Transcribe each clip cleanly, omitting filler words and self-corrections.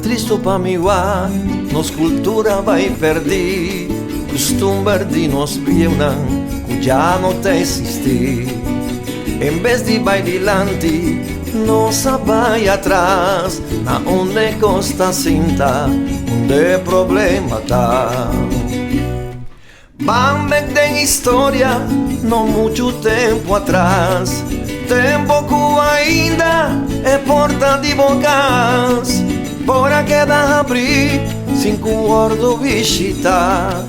triste para mim, nos cultura vai perder, costumbre de nos vienan, que já não te existir. Em vez de vai dilante, nossa vai atrás, na onde costa cinta, onde problema tá. Bambek tem história, não muito tempo atrás, tempo que ainda é porta de bocas, bora queda abrir, cinco gordo visitar,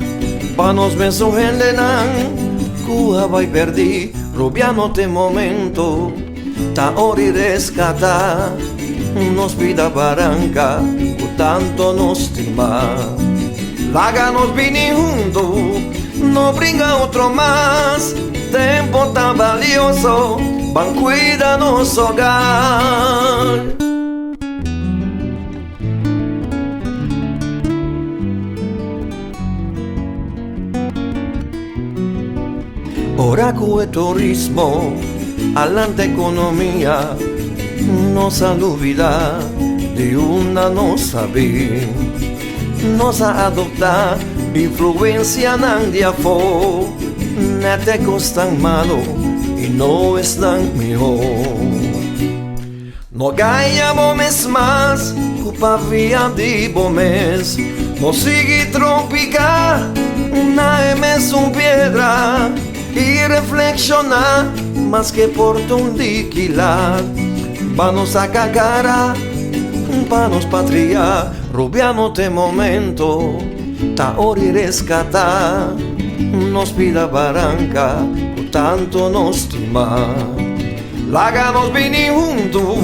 para nos mesmo gente não, cua vai perder, Rubiano tem momento, ta hora rescatar, nos vida barranca, o tanto nos estima, laga nos vini junto, no brinca outro mais, tempo tá valioso, van cuida nosso hogar. Ora com o turismo, alante economia, nossa dúvida de uma não saber, nossa adoptar influência não dia for, não te costan malo e não estão melhor. No ganhamos mais, culpa via de bom mês, no sigue tropicar, na é mesmo pedra, e reflexionar, mas que porta um diquilar, vamos a cara, para nos patria, Rubiano tem momento, ta hora rescatar, nos vida barranca, o tanto nos estima, laga nos vini junto,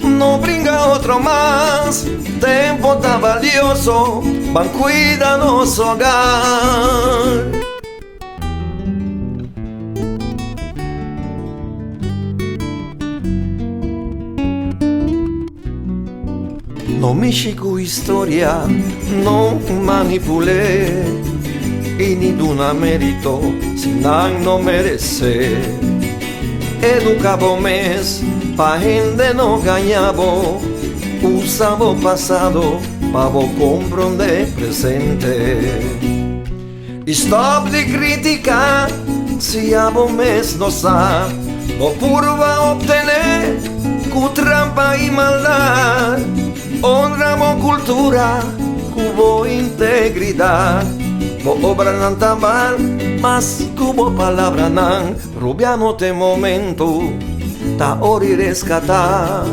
no brinca outro mais, tempo tá valioso, van cuida nosso hogar. No mexe com história, não manipulei, e nem duna mérito, se não merece. Educava o mês, pa gente não ganhava, usava o passado, pa compreender presente. Stop de criticar, se a bom mês não sabe, o purva obtener, com trampa e maldade. Honramos cultura, cubo integridade, bo obra não tá mal, mas cubo palavra não, Rubiano tem momento, ta hora rescatar,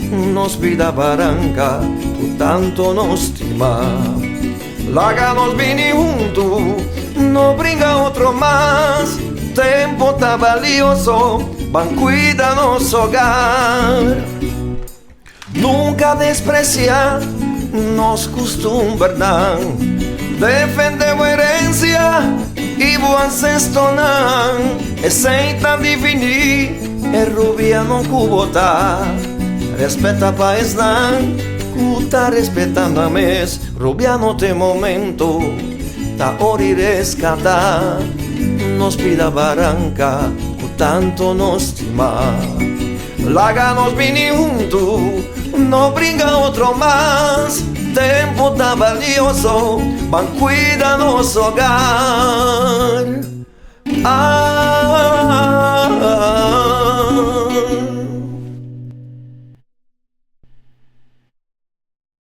nos vida barranca, o tanto nos estima, laga nos vini junto, no brinca outro mais, tempo tá valioso, van cuida nosso hogar. Nunca despreciar nos costumbres não, defender a herência e o ancestro não, aceita divinir, é Rubiano cubota, respeita país não, cuta respeitando a mes, Rubiano tem momento, ta hora rescatar, nos vida barranca, o tanto nos estima, laga nos vini junto, no brinca outro mais, tempo tá valioso, van cuida nosso hogar.